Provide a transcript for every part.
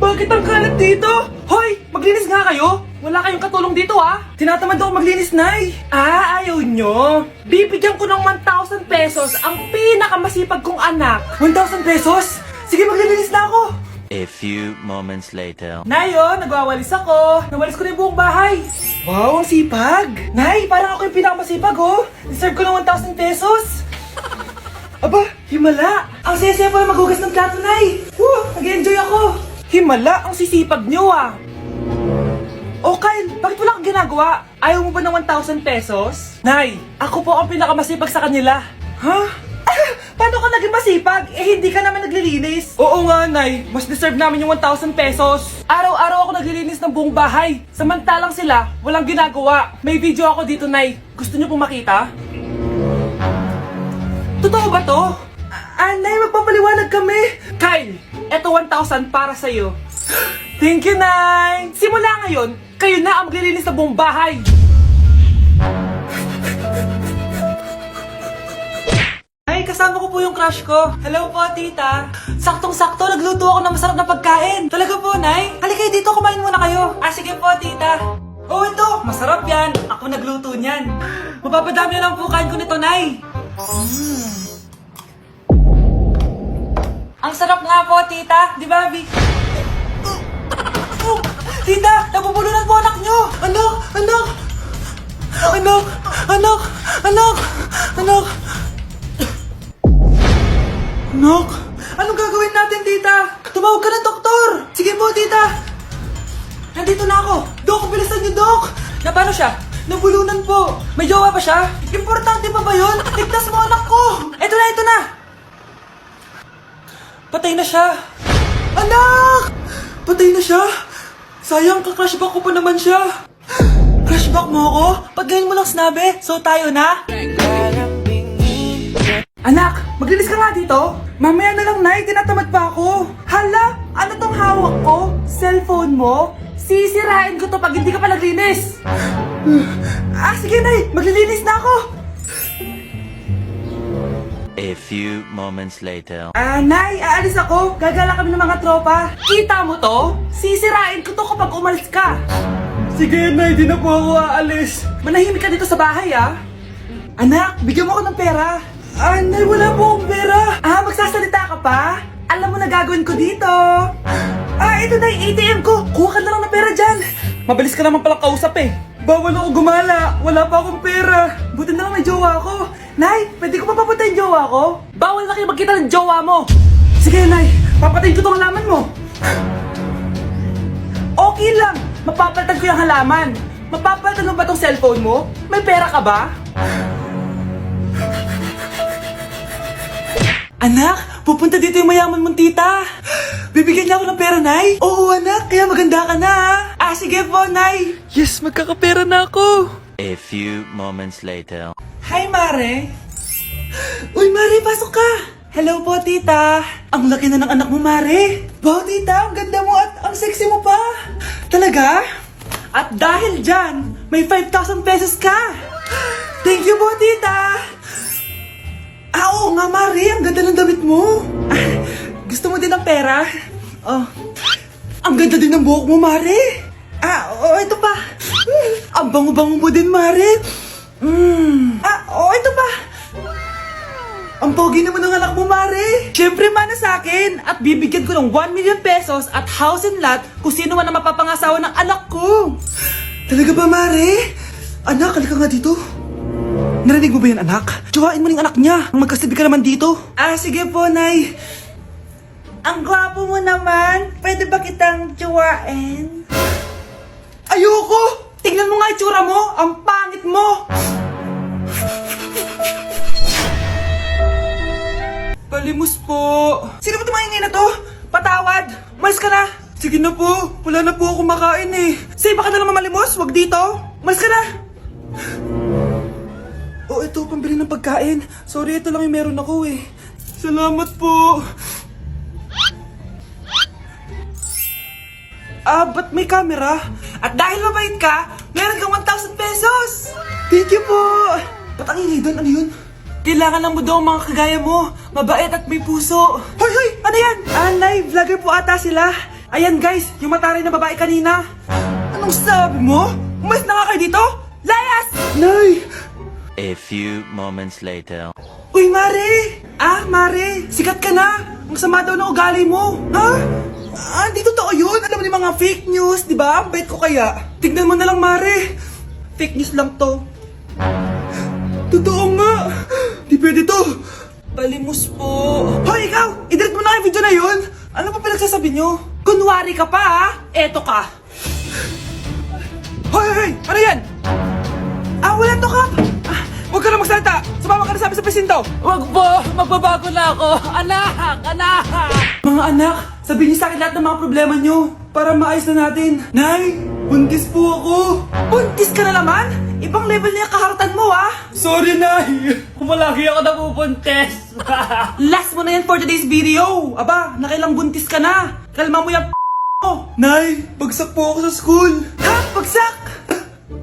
Bakit ang kalat dito? Hoy! Maglinis nga kayo! Wala kayong katulong dito Tinatamad ako maglinis, Nay. Ayaw nyo? Bibigyan ko ng 1,000 pesos ang pinakamasipag kong anak. 1,000 pesos? Sige, maglilinis na ako. A few moments later. Nay, nagwawalis ako. Nawalis ko na yung buong bahay. Wow, ang sipag. Nay, parang ako yung pinakamasipag, Deserve ko ng 1,000 pesos. Aba, himala. Ang saya-saya pala maghugas ng plato, Nay. Nag-enjoy ako. Himala, ang sisipag nyo, Oh, Kyle, bakit wala kang ginagawa? Ayaw mo ba ng 1,000 pesos? Nay, ako po ang pinakamasipag sa kanila. Ha? Paano ka naging masipag? Hindi ka naman naglilinis. Oo nga, Nay. Mas deserve namin yung 1,000 pesos. Araw-araw ako naglilinis ng buong bahay. Samantalang sila, walang ginagawa. May video ako dito, Nay. Gusto niyo pong makita? Totoo ba to? Nay, magpapaliwanag kami. Kyle, eto 1,000 para sa'yo. Thank you, Nay. Simula ngayon, kayo na ang maglilinis ng buong bahay. Ay, kasama ko po yung crush ko. Hello po, tita. Saktong-sakto, nagluto ako ng masarap na pagkain. Talaga po, Nay? Halika dito, kumain muna kayo. Sige po, tita. Oh, ito, masarap yan. Ako nagluto niyan. Mapapadami na lang po kain ko nito, Nay. Ang sarap nga po, tita. Di ba, Vic? Tita, nabubulunan po anak nyo. Anak. Anak, anong gagawin natin, tita? Tumawag ka ng doktor. Sige po, tita. Nandito na ako. Dok, bilisan niyo, Dok. Na paano siya? Nabulunan po. May jowa pa siya? Importante pa ba yun? Ligtas mo anak ko. Ito na. Patay na siya. Anak! Patay na siya? Sayang, ka-crushback ko pa naman siya. Crushback mo ako? Pag ganyan mo lang sinabi, so tayo na? Anak, maglinis ka nga dito. Mamaya na lang, Nay, tinatamad pa ako. Hala, ano tong hawak ko? Cellphone mo? Sisirain ko to pag hindi ka pa naglinis. Sige, Nay, maglilinis na ako. A few moments later. Nay, aalis ako. Gagala kami ng mga tropa. Kita mo to? Sisirain ko to kapag umalis ka. Sige, Nay, di na po ako aalis. Manahimik ka dito sa bahay, Anak, bigyan mo ako ng pera. Nay, wala po akong pera. Magsasalita ka pa? Alam mo na gagawin ko dito. Ito na yung ATM ko. Kuha ka na lang ng pera dyan. Mabilis ka naman palang kausap Bawal ako gumala. Wala pa akong pera. Buti na lang may jowa ako. Nay, pwede ko pa papatay yung jowa ko? Bawal na kayo magkita ng jowa mo. Sige, Nay. Papatayin ko tong halaman mo. Okay lang. Mapapalitan ko yung halaman. Mapapalitan mo ba tong cellphone mo? May pera ka ba? Anak, pupunta dito yung mayaman mong tita. Bibigyan niya ako ng pera, Nay? Oo, anak. Kaya maganda ka na, sige po, Nay. Yes, magkakapera na ako. A few moments later. Hi, Mare. Uy, Mare, pasok ka. Hello po, tita. Ang laki na ng anak mo, Mare. Wow, tita, ang ganda mo at ang sexy mo pa. Talaga? At dahil dyan, may 5,000 pesos ka. Thank you po, tita. Oo nga, Mare, ang ganda ng damit mo. Gusto mo din ng pera? Ang ganda din ng buhok mo, Mare. Ito pa. Ang bango-bango mo din, Mare. Ito pa. Ang pogi naman ng anak mo, Mare. Siyempre, mana sa akin. At bibigyan ko ng 1 million pesos at house and lot kung sino man ang mapapangasawa ng anak ko. Talaga ba, Mare? Anak, halika nga dito. Narinig mo ba yan, anak? Tsuwain mo ng anak niya. Magkasibi ka naman dito. Sige po, Nay. Ang gwapo mo naman. Pwede ba kitang tsuwain? Ayoko! Tingnan mo nga itsura mo. Ang pangit mo. Palimos po. Sino ba tumahingin na to? Patawad. Malis ka na. Sige na po. Wala na po ako makain Say, baka na lang mamalimos. Wag dito. Malis ka na. Ito, pambili ng pagkain. Sorry, ito lang yung meron ako Salamat po. Ba't may camera? At dahil mabait ka, meron kang 1,000 pesos! Thank you po! Ba't ang ingay doon? Ano yun? Kailangan lang mo daw ang mga kagaya mo. Mabait at may puso. Hoy! Ano yan? Nay, vlogger po ata sila. Ayan guys, yung mataray na babae kanina. Anong sabi mo? Umalis na nga kayo dito? Layas! Nay! A few moments later. Uy, Mare! Mare, sikat ka na! Ang sama daw ng ugali mo! Ha? Di totoo yun! Alam mo yung mga fake news, di ba? Ang bait ko kaya. Tignan mo na lang, Mare! Fake news lang to. Totoo nga! Di pwede to! Palimos po! Hoy, ikaw! I-delete mo na yung video na yun! Ano pa pinagsasabi nyo? Kunwari ka pa, ha? Eto ka! Hoy! Ano yan? Wala to, Kap! Huwag ka na magsalita! Sumama ka na sa amin sa presinto! Wag po! Magbabago na ako! Anak! Anak! Mga anak, sabihin niyo sa akin lahat ng mga problema niyo para maayos na natin. Nay, buntis po ako. Buntis ka na naman? Ibang level na yung kaharatan mo, ah. Sorry, Nay. Kumalagi ako nabubuntes! Last mo na yan for today's video. Aba, nakailang buntis ka na. Kalma mo yung mo. Nay, bagsak po ako sa school. Ha? Bagsak?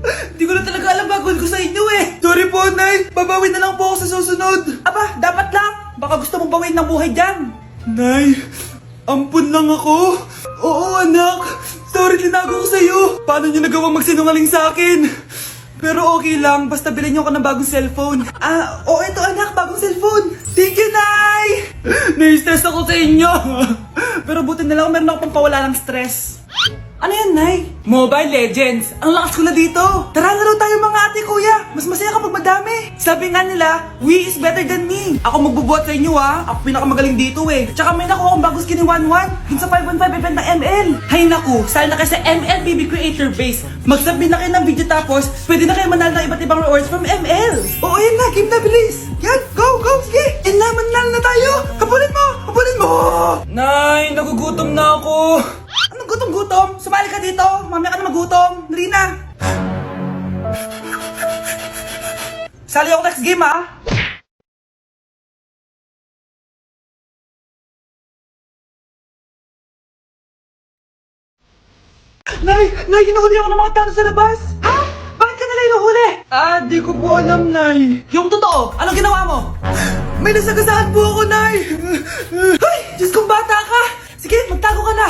Hindi ko na talaga alam bagol ko sa inyo eh. Sorry po, Nay. Babawin na lang po ako sa susunod. Aba, dapat lang. Baka gusto mong bawiin ng buhay dyan. Nay, ampun lang ako. Oo, anak. Sorry, tinago ko sa'yo. Paano niyo nagawang magsinungaling sa akin? Pero okay lang, basta bilhin niyo ako ng bagong cellphone. Oo, eto anak, bagong cellphone. Thank you, Nay! Nai-stress ako sa inyo. Pero buti na lang, meron ako pampawala ng stress. Ano yan, Nay? Mobile Legends. Ang lakas ko na dito. Tara, laro tayo mga ate, kuya. Mas masaya kapag madami. Sabi nga nila, we is better than me. Ako magbubuhat sa inyo, ha. Ako pinakamagaling dito, eh. Tsaka may nakuha akong bagong skin ni 1-1. Dun sa 515 event ng ML. Hay naku, sali na kayo sa ML BB Creator Base. Mag-submit na kayo ng video tapos, pwede na kayo manalo ng iba't ibang rewards from ML. Oo, yan na. Game na, bilis. Yan, go, go, sige. Yan na, manalo na tayo. Habulin mo, habulin mo. Nay, nagugutom na ako. Anong gutom-gutom? Sumali ka dito. Mamaya ka na magutom. Dali na. Sali ako next game, ha? Nay, hinuhuli ako ng mga tao sa labas. Ha? Bakit ka nila hinuhuli? Di ko po alam, Nay. Yung totoo, anong ginawa mo? May nasagasaan po ako, Nay. Ay, Diyos kong bata ka. Sige, magtago ka na.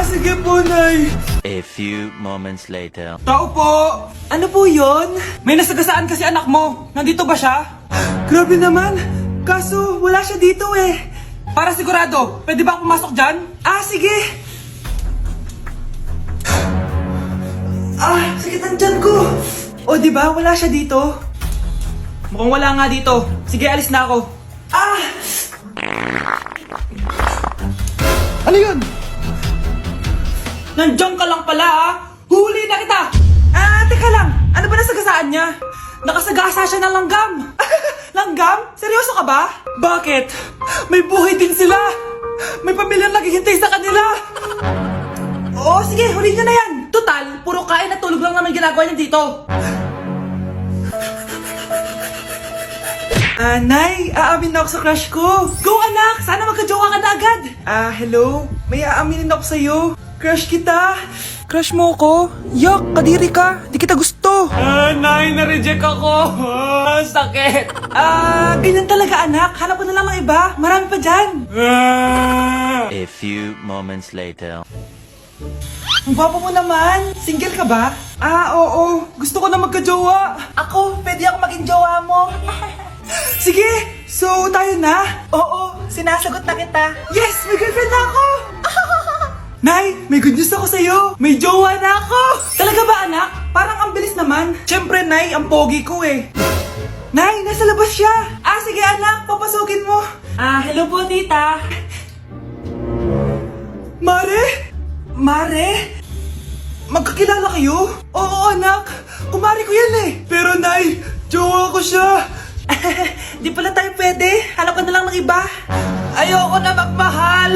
Sige po, Nay. A few moments later. Tao po! Ano po yon? May nasagasaan kasi anak mo. Nandito ba siya? Grabe naman. Kaso, wala siya dito eh. Para sigurado, pwede ba ako pumasok dyan? Sige. Sakit ang tiyan ko. O, di ba? Wala siya dito. Mukhang wala nga dito. Sige, alis na ako. Ano yun? Nandiyan ka lang pala, ha? Huli na kita! Teka lang. Ano ba nasagasaan niya? Nakasagasa siya ng langgam. Langgam? Seryoso ka ba? Bakit? May buhay din sila. May pamilyang naghihintay sa kanila. Oo, sige. Huli niyo na yan. Total, puro kain at tulog lang naman ginagawa niya dito. Nay, aamin na ako sa crush ko. Go, anak! Sana magka-jowa ka na agad. Hello? May aaminin ako sa'yo. Crush kita. Crush mo ko? Yak, kadiri ka. Di kita gusto. Nay, na-reject ako! Sakit! Ganyan talaga, anak. Hanap ko na lang ng iba. Marami pa dyan. A few moments later. Ang gwapo mo naman. Single ka ba? Oo. Gusto ko na magka-jowa. Ako, pwede ako maging jowa mo. Sige, so tayo na? Oo, sinasagot na kita. Yes, may girlfriend na ako! Nay, may good news ako sa'yo. May jowa na ako! Talaga ba, anak? Parang ang bilis naman. Siyempre, Nay, ang pogi ko eh. Nay, nasa labas siya. Sige anak, papasukin mo. Hello po, tita. Mare? Magkakilala kayo? Oo, anak. Kumari ko yan eh. Pero, Nay, jowa ko siya. Di pala tayo pwede. Hanap ka na lang ng iba. Ayoko na magmahal.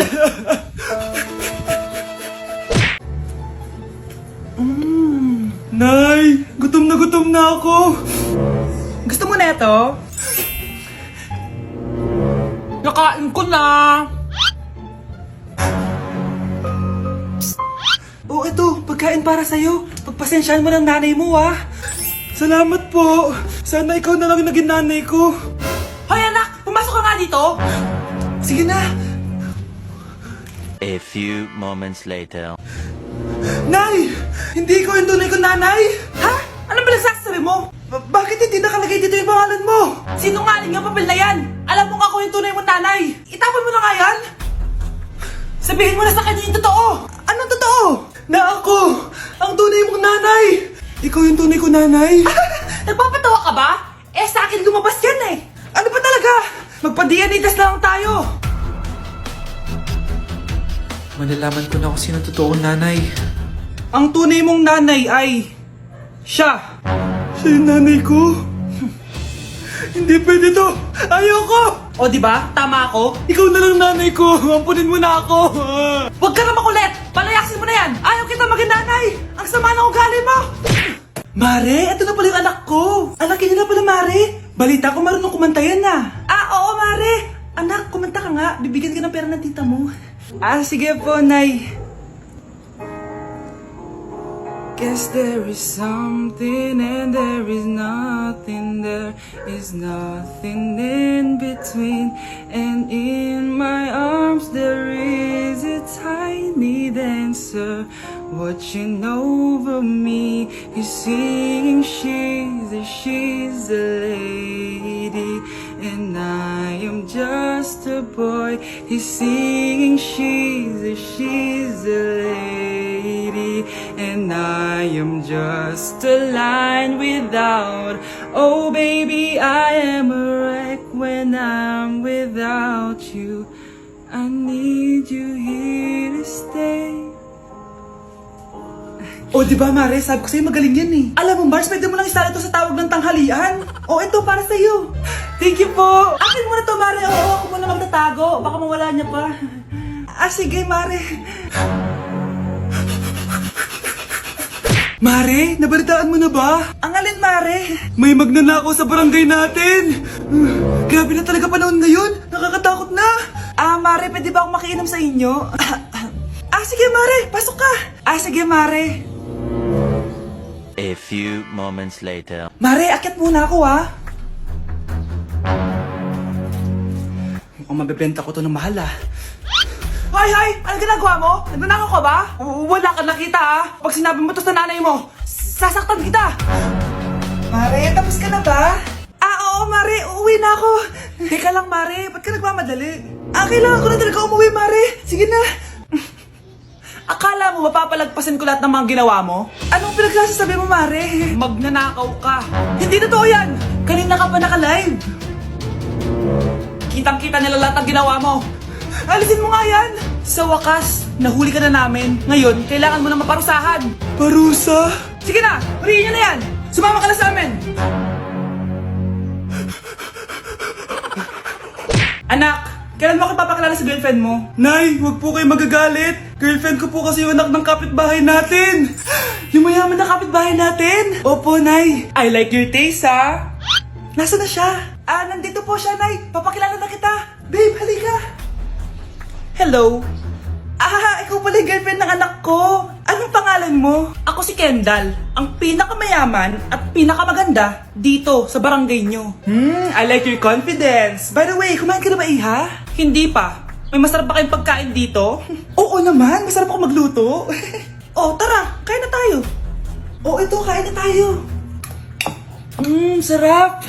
Nay, gutom na ako. Gusto mo na ito? Nakain ko na! Ito, pagkain para sa'yo. Pagpasensyahan mo ng nanay mo, ha? Salamat po. Sana ikaw na lang naging nanay ko. Hoy, anak! Pumasok ka nga dito! Sige na. A few moments later. Nay! Hindi ko yung tunay kong nanay! Ha? Ano ba nagsasabi mo? Bakit hindi nakalagay dito yung pangalan mo? Sinungaling ang papel na yan! Alam mo nga ako yung tunay mong nanay! Itapon mo na nga yan! Sabihin mo na sa kanya yung totoo! Anong totoo? Na ako! Ang tunay mong nanay! Ikaw yung tunay kong nanay? Nagpapatawa ka ba? Eh sa akin lumabas yan eh! Ano ba talaga? Magpa-DNA test lang tayo! Malalaman ko na kung sino totoong nanay. Ang tunay mong nanay ay... siya! Siya yung nanay ko? Hindi pwede to! Ayoko! O diba? Tama ako? Ikaw na lang nanay ko! Ampunin mo na ako! Huwag ka na makulit! Palayasin mo na yan! Ayaw kita maging nanay! Ang sama ng ugali mo! Mare, ito na pala yung anak ko! Anak niya na pala, Mare! Balita ko marunong kumanta yan na! Oo, Mare! Anak, kumanta ka nga! Bibigyan ka ng pera ng tita mo. Sige po, Nay. Guess there is something and there is nothing. There is nothing in between. And in my arms there is a tiny dancer watching over me. He's singing, she's a lady, and I am just a boy. He's singing, she's a lady, and I am just a line without. Oh baby, I am a wreck when I'm without you. I need you here to stay. O, di ba, Mare? Sabi ko sa'yo magaling yan eh. Alam mo, Mars, pwede mo lang isala ito sa tawag ng tanghalian. O, ito, para sa'yo. Thank you po. Akin mo na to, Mare. Oo, ako muna magtatago. Baka mawala niya pa. Sige, Mare. Mare, nabalitaan mo na ba? Ang alin, Mare? May magnanakaw sa barangay natin. Grabe na talaga panahon ngayon. Nakakatakot na. Mare, pwede ba akong makiinom sa inyo? Sige, Mare. Pasok ka. Sige, Mare. A few moments later. Mare, akyat muna ako, ha? Mukhang mabebenta ko to ng mahal, ha? Hoy! Ano ginagawa mo? Nagnanakaw ka ba? Wala ka nakita, ha? Pag sinabi mo to sa nanay mo, sasaktan kita! Mare, tapos ka na ba? Oo, Mare. Uuwi na ako. Teka lang, Mare. Ba't ka nagmamadali? Kailangan ko na talaga umuwi, Mare. Sige na. Akala mo mapapalagpasin ko lahat ng mga ginawa mo? Anong pinagsasabi mo, Mare? Magnanakaw ka. Hindi totoo yan! Kanina ka pa naka-live. Kitang-kita nila lahat ng ginawa mo. Alisin mo nga yan! Sa wakas, nahuli ka na namin. Ngayon, kailangan mo na maparusahan. Parusa? Sige na! Huriin niyo na yan! Sumama ka na sa amin! Anak! Kailan mo ako papakilala sa girlfriend mo? Nay, wag po kayo magagalit. Girlfriend ko po kasi yung anak ng kapitbahay natin. Yung mayaman na kapitbahay natin. Opo, Nay. I like your taste, ha? Nasaan na siya? Nandito po siya, Nay. Papakilala na kita. Babe, halika. Hello. Ikaw pala yung girlfriend ng anak ko. Anong pangalan mo? Ako si Kendall, ang pinakamayaman at pinakamaganda dito sa barangay nyo. I like your confidence. By the way, kumain ka na ba, Iha? Hindi pa. May masarap ba kayong pagkain dito? Oo naman, masarap ako magluto. Tara, kain na tayo. Ito, kain na tayo. Sarap.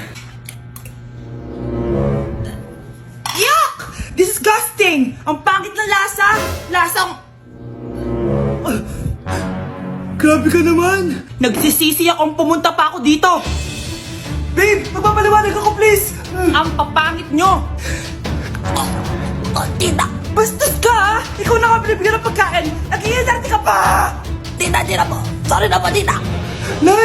Yuck! Disgusting! Ang pangit na lasa! Lasang... Grabe ka naman! Nagsisisi akong pumunta pa ako dito! Babe, magpapaliwanag ako please! Ang papangit nyo! Tita! Bastos ka ha! Ikaw na nga binibigyan ng pagkain! Nag-iinarte ka pa! Tita po! Sorry na po, tita! Nay!